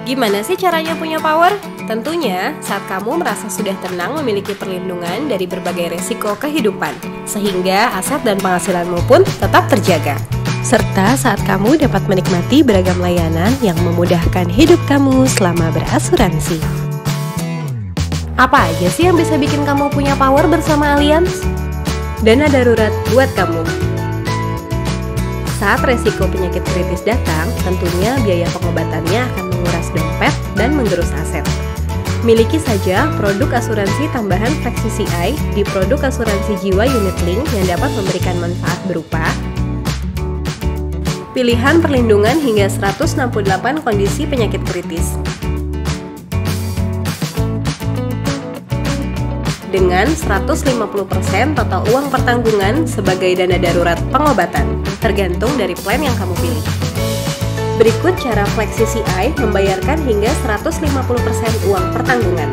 Gimana sih caranya punya power? Tentunya saat kamu merasa sudah tenang memiliki perlindungan dari berbagai resiko kehidupan, sehingga aset dan penghasilanmu pun tetap terjaga. Serta saat kamu dapat menikmati beragam layanan yang memudahkan hidup kamu selama berasuransi. Apa aja sih yang bisa bikin kamu punya power bersama Allianz? Dana darurat buat kamu. Saat resiko penyakit kritis datang, tentunya biaya pengobatannya akan menguras dompet dan menggerus aset. Miliki saja produk asuransi tambahan Fleksi CI di produk asuransi jiwa unit link yang dapat memberikan manfaat berupa pilihan perlindungan hingga 168 kondisi penyakit kritis dengan 150% total uang pertanggungan sebagai dana darurat pengobatan, tergantung dari plan yang kamu pilih. Berikut cara Fleksi CI membayarkan hingga 150% uang pertanggungan.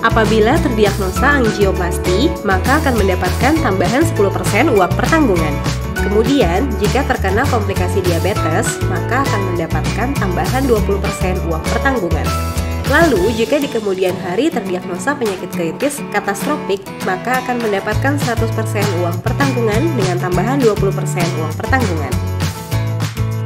Apabila terdiagnosa angioplasti, maka akan mendapatkan tambahan 10% uang pertanggungan. Kemudian, jika terkena komplikasi diabetes, maka akan mendapatkan tambahan 20% uang pertanggungan. Lalu, jika di kemudian hari terdiagnosa penyakit kritis katastropik, maka akan mendapatkan 100% uang pertanggungan dengan tambahan 20% uang pertanggungan.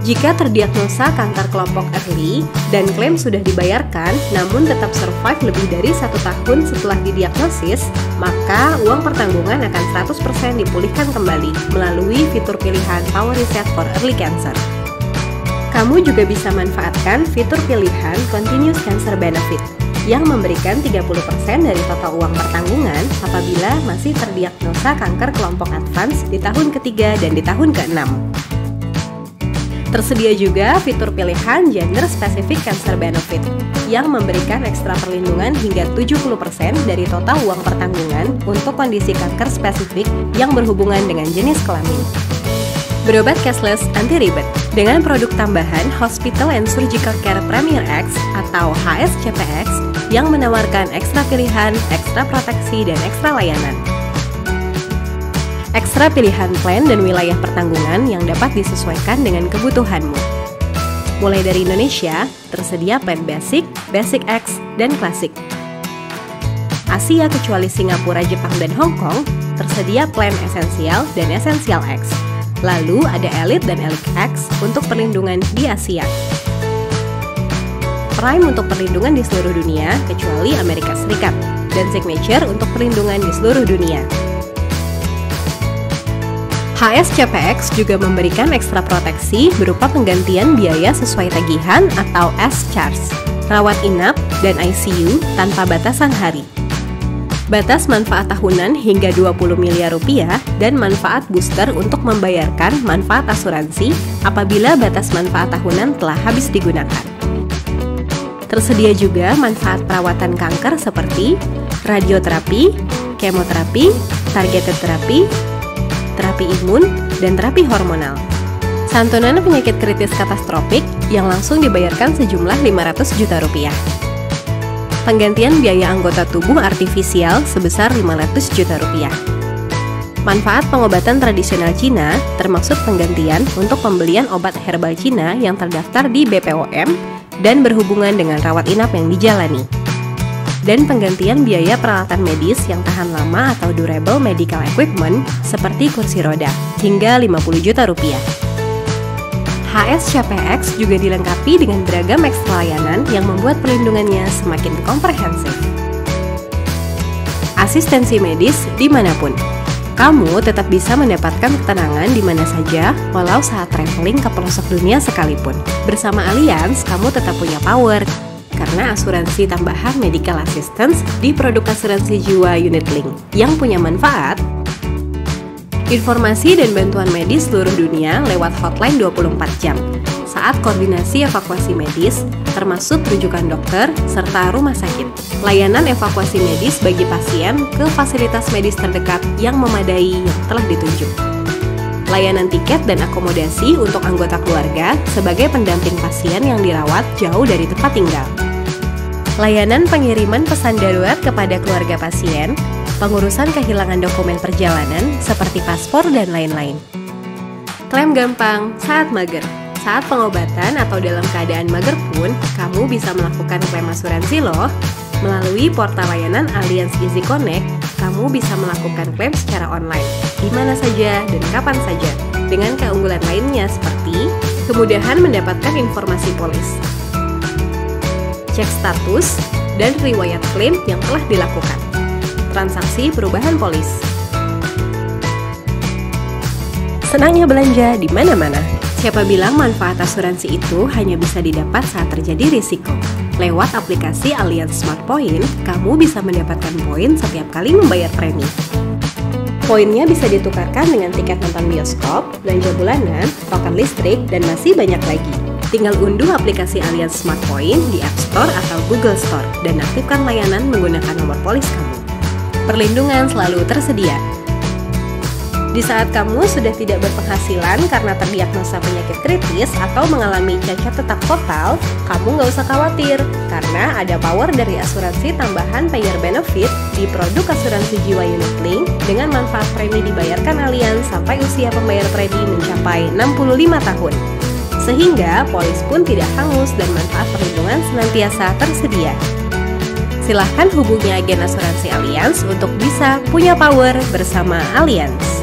Jika terdiagnosa kanker kelompok early dan klaim sudah dibayarkan, namun tetap survive lebih dari 1 tahun setelah didiagnosis, maka uang pertanggungan akan 100% dipulihkan kembali melalui fitur pilihan Power Reset for Early Cancer. Kamu juga bisa manfaatkan fitur pilihan Continuous Cancer Benefit yang memberikan 30% dari total uang pertanggungan apabila masih terdiagnosa kanker kelompok advance di tahun ketiga dan di tahun ke-6. Tersedia juga fitur pilihan Gender Specific Cancer Benefit yang memberikan ekstra perlindungan hingga 70% dari total uang pertanggungan untuk kondisi kanker spesifik yang berhubungan dengan jenis kelamin. Berobat cashless anti ribet dengan produk tambahan Hospital and Surgical Care Premier X atau HSCPX yang menawarkan ekstra pilihan, ekstra proteksi, dan ekstra layanan. Ekstra pilihan plan dan wilayah pertanggungan yang dapat disesuaikan dengan kebutuhanmu. Mulai dari Indonesia, tersedia plan Basic, Basic X, dan Classic. Asia kecuali Singapura, Jepang, dan Hong Kong, tersedia plan Essential dan Essential X. Lalu ada Elite dan Elite X untuk perlindungan di Asia. Prime untuk perlindungan di seluruh dunia kecuali Amerika Serikat, dan Signature untuk perlindungan di seluruh dunia. HSCPX juga memberikan ekstra proteksi berupa penggantian biaya sesuai tagihan atau S-Charge, rawat inap, dan ICU tanpa batasan hari. Batas manfaat tahunan hingga 20 miliar rupiah dan manfaat booster untuk membayarkan manfaat asuransi apabila batas manfaat tahunan telah habis digunakan. Tersedia juga manfaat perawatan kanker seperti radioterapi, kemoterapi, targeted terapi, terapi imun, dan terapi hormonal. Santunan penyakit kritis katastropik yang langsung dibayarkan sejumlah 500 juta rupiah. Penggantian biaya anggota tubuh artifisial sebesar 500 juta rupiah. Manfaat pengobatan tradisional Cina termasuk penggantian untuk pembelian obat herbal Cina yang terdaftar di BPOM dan berhubungan dengan rawat inap yang dijalani. Dan penggantian biaya peralatan medis yang tahan lama atau durable medical equipment seperti kursi roda hingga 50 juta rupiah. HSCPX juga dilengkapi dengan beragam ekstra layanan yang membuat perlindungannya semakin komprehensif. Asistensi medis dimanapun. Kamu tetap bisa mendapatkan ketenangan di mana saja, walau saat traveling ke pelosok dunia sekalipun. Bersama Allianz, kamu tetap punya power, karena asuransi tambahan medical assistance di produk asuransi jiwa unit link yang punya manfaat informasi dan bantuan medis seluruh dunia lewat hotline 24 jam saat koordinasi evakuasi medis, termasuk rujukan dokter serta rumah sakit. Layanan evakuasi medis bagi pasien ke fasilitas medis terdekat yang memadai yang telah ditunjuk. Layanan tiket dan akomodasi untuk anggota keluarga sebagai pendamping pasien yang dirawat jauh dari tempat tinggal. Layanan pengiriman pesan darurat kepada keluarga pasien, pengurusan kehilangan dokumen perjalanan seperti paspor dan lain-lain. Klaim gampang saat mager. Saat pengobatan atau dalam keadaan mager pun, kamu bisa melakukan klaim asuransi loh. Melalui portal layanan Allianz Easy Connect, kamu bisa melakukan klaim secara online, di mana saja dan kapan saja. Dengan keunggulan lainnya seperti kemudahan mendapatkan informasi polis, cek status, dan riwayat klaim yang telah dilakukan, transaksi perubahan polis. Senangnya belanja di mana-mana. Siapa bilang manfaat asuransi itu hanya bisa didapat saat terjadi risiko? Lewat aplikasi Allianz Smart Point, kamu bisa mendapatkan poin setiap kali membayar premi. Poinnya bisa ditukarkan dengan tiket nonton bioskop, belanja bulanan, token listrik, dan masih banyak lagi. Tinggal unduh aplikasi Allianz Smart Point di App Store atau Google Store dan aktifkan layanan menggunakan nomor polis kamu. Perlindungan selalu tersedia. Di saat kamu sudah tidak berpenghasilan karena terdiagnosa penyakit kritis atau mengalami cacat tetap total, kamu nggak usah khawatir karena ada power dari asuransi tambahan payer benefit di produk asuransi jiwa unit link dengan manfaat premi dibayarkan Allianz sampai usia pembayar premi mencapai 65 tahun. Sehingga polis pun tidak hangus dan manfaat perlindungan senantiasa tersedia. Silahkan hubungi agen asuransi Allianz untuk bisa punya power bersama Allianz.